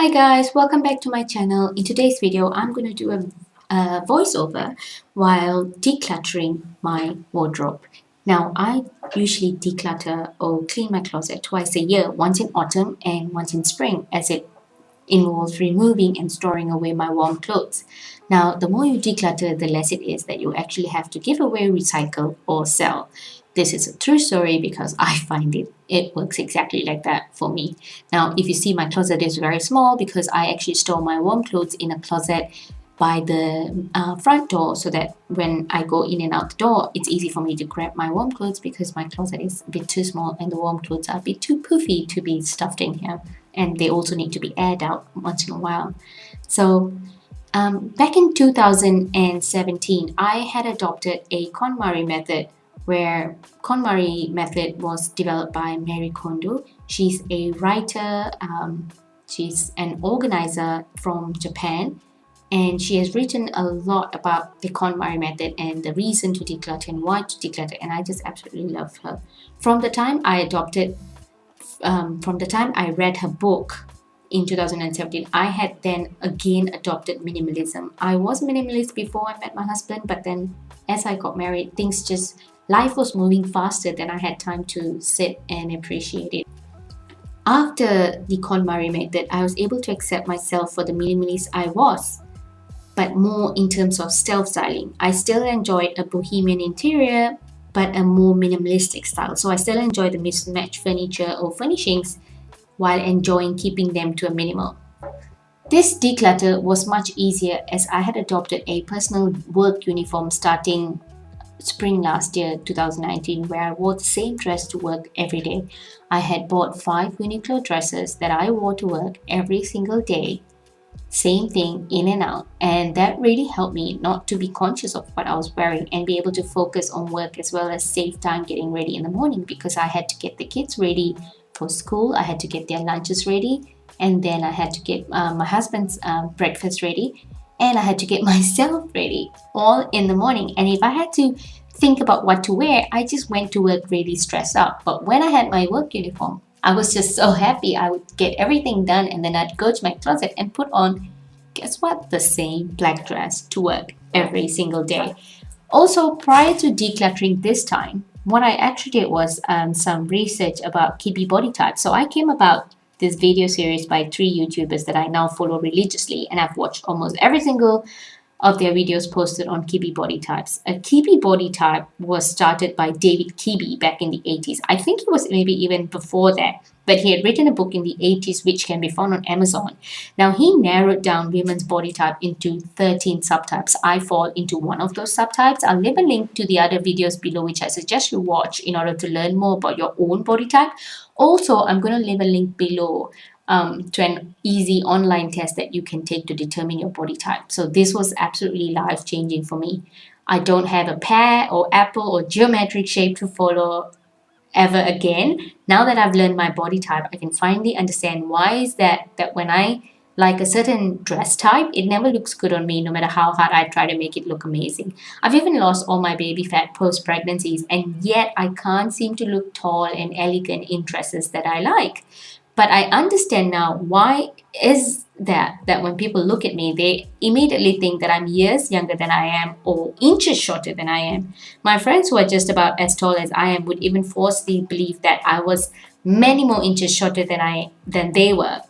Hi guys, welcome back to my channel. In today's video, I'm going to do a voiceover while decluttering my wardrobe. Now, I usually declutter or clean my closet twice a year, once in autumn and once in spring, as it involves removing and storing away my warm clothes. Now, the more you declutter, the less it is that you actually have to give away, recycle, or sell. This is a true story because I find it works exactly like that for me. Now, if you see, my closet is very small because I actually store my warm clothes in a closet by the front door, so that when I go in and out the door, it's easy for me to grab my warm clothes because my closet is a bit too small and the warm clothes are a bit too poofy to be stuffed in here, and they also need to be aired out once in a while. So back in 2017, I had adopted a KonMari method, where KonMari method was developed by Marie Kondo. She's a writer, she's an organizer from Japan, and she has written a lot about the KonMari method and the reason to declutter and why to declutter, and I just absolutely love her. From the time I adopted from the time I read her book in 2017, I had then again adopted minimalism. I was minimalist before I met my husband, but then as I got married, life was moving faster than I had time to sit and appreciate it. After the KonMari method, I was able to accept myself for the minimalist I was, but more in terms of stealth styling. I still enjoyed a bohemian interior, but a more minimalistic style. So I still enjoy the mismatched furniture or furnishings while enjoying keeping them to a minimal. This declutter was much easier as I had adopted a personal work uniform starting spring last year, 2019, where I wore the same dress to work every day. I had bought 5 Uniqlo dresses that I wore to work every single day, same thing in and out, and that really helped me not to be conscious of what I was wearing and be able to focus on work as well as save time getting ready in the morning, because I had to get the kids ready for school, I had to get their lunches ready, and then I had to get my husband's breakfast ready, and I had to get myself ready all in the morning. And if I had to think about what to wear, I just went to work really stressed out. But when I had my work uniform, I was just so happy. I would get everything done and then I'd go to my closet and put on, guess what, the same black dress to work every single day. Also, prior to decluttering this time, what I actually did was some research about Kibi body types. So I came about this video series by 3 YouTubers that I now follow religiously, and I've watched almost every single of their videos posted on Kibi body types. A Kibi body type was started by David Kibi back in the 80s. I think it was maybe even before that, but he had written a book in the 80s which can be found on Amazon. Now, he narrowed down women's body type into 13 subtypes. I fall into one of those subtypes. I'll leave a link to the other videos below which I suggest you watch in order to learn more about your own body type. Also, I'm going to leave a link below to an easy online test that you can take to determine your body type. So this was absolutely life changing for me. I don't have a pear or apple or geometric shape to follow ever again. Now that I've learned my body type, I can finally understand why is that when I like a certain dress type, it never looks good on me no matter how hard I try to make it look amazing. I've even lost all my baby fat post pregnancies, and yet I can't seem to look tall and elegant in dresses that I like. But I understand now why is that when people look at me, they immediately think that I'm years younger than I am or inches shorter than I am. My friends who are just about as tall as I am would even falsely believe that I was many more inches shorter than they were.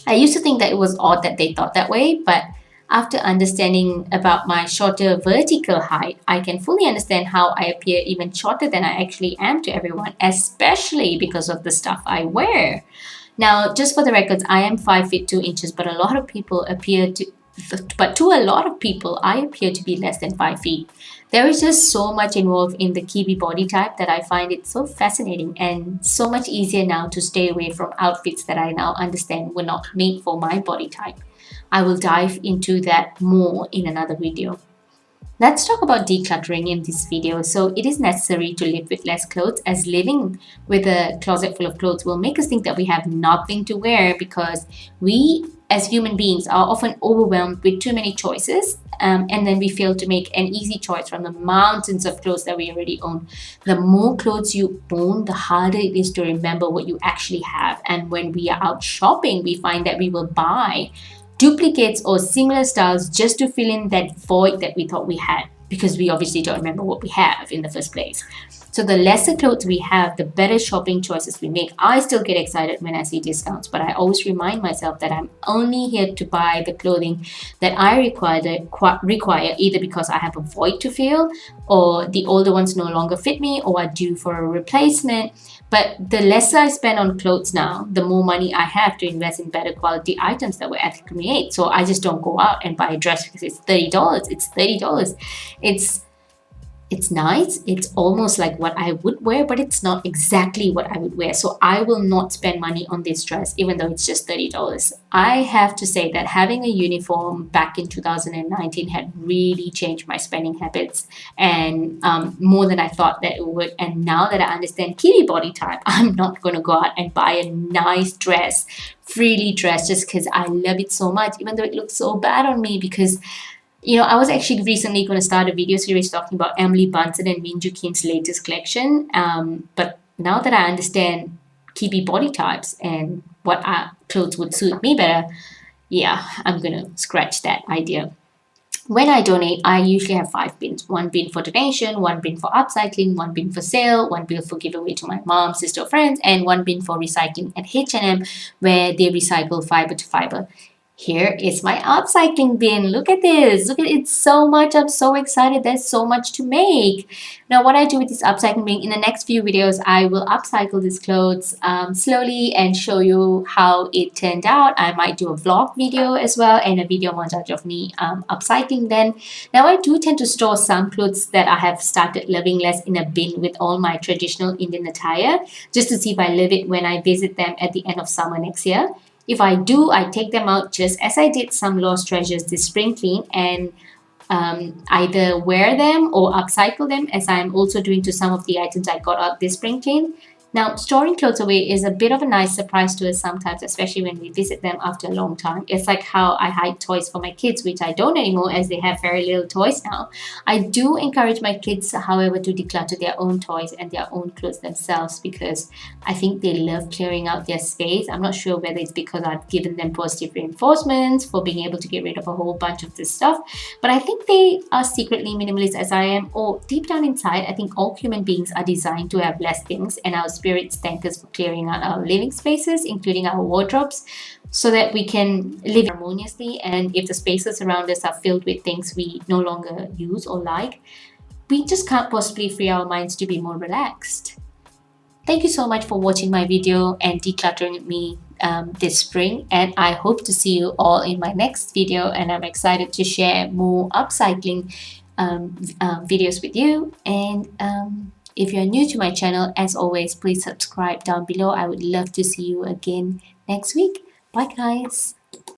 I used to think that it was odd that they thought that way, but after understanding about my shorter vertical height, I can fully understand how I appear even shorter than I actually am to everyone, especially because of the stuff I wear. Now, just for the records, I am 5 feet 2 inches, but to a lot of people, I appear to be less than 5 feet. There is just so much involved in the Kiwi body type that I find it so fascinating and so much easier now to stay away from outfits that I now understand were not made for my body type. I will dive into that more in another video. Let's talk about decluttering in this video. So it is necessary to live with less clothes, as living with a closet full of clothes will make us think that we have nothing to wear, because we as human beings are often overwhelmed with too many choices, and then we fail to make an easy choice from the mountains of clothes that we already own. The more clothes you own, the harder it is to remember what you actually have. And when we are out shopping, we find that we will buy duplicates or similar styles just to fill in that void that we thought we had, because we obviously don't remember what we have in the first place. So the lesser clothes we have, the better shopping choices we make. I still get excited when I see discounts, but I always remind myself that I'm only here to buy the clothing that I require, either because I have a void to fill, or the older ones no longer fit me, or are due for a replacement. But the lesser I spend on clothes now, the more money I have to invest in better quality items that were ethically made. So I just don't go out and buy a dress because it's $30. It's $30. It's it's nice. It's almost like what I would wear, but it's not exactly what I would wear. So I will not spend money on this dress, even though it's just $30. I have to say that having a uniform back in 2019 had really changed my spending habits, and more than I thought that it would. And now that I understand Kiwi body type, I'm not going to go out and buy a nice dress, freely dressed, just because I love it so much, even though it looks so bad on me. Because I was actually recently going to start a video series talking about Emily Bunsen and Minju Kim's latest collection. But now that I understand Kiwi body types and what clothes would suit me better, yeah, I'm going to scratch that idea. When I donate, I usually have 5 bins. One bin for donation, one bin for upcycling, one bin for sale, one bin for giveaway to my mom, sister, or friends, and one bin for recycling at H&M, where they recycle fiber to fiber. Here is my upcycling bin. Look at this. Look at it so much. I'm so excited. There's so much to make. Now, what I do with this upcycling bin, in the next few videos, I will upcycle these clothes slowly and show you how it turned out. I might do a vlog video as well, and a video montage of me upcycling then. Now, I do tend to store some clothes that I have started loving less in a bin with all my traditional Indian attire, just to see if I love it when I visit them at the end of summer next year. If I do, I take them out just as I did some lost treasures this spring clean, and either wear them or upcycle them, as I'm also doing to some of the items I got out this spring clean. Now, storing clothes away is a bit of a nice surprise to us sometimes, especially when we visit them after a long time. It's like how I hide toys for my kids, which I don't anymore as they have very little toys now. I do encourage my kids, however, to declutter their own toys and their own clothes themselves, because I think they love clearing out their space. I'm not sure whether it's because I've given them positive reinforcements for being able to get rid of a whole bunch of this stuff, but I think they are secretly minimalist as I am, or deep down inside, I think all human beings are designed to have less things, and our spirits thank us for clearing out our living spaces, including our wardrobes, so that we can live harmoniously. And if the spaces around us are filled with things we no longer use or like, we just can't possibly free our minds to be more relaxed. Thank you so much for watching my video and decluttering with me this spring, and I hope to see you all in my next video, and I'm excited to share more upcycling videos with you. And if you're new to my channel, as always, please subscribe down below. I would love to see you again next week. Bye guys.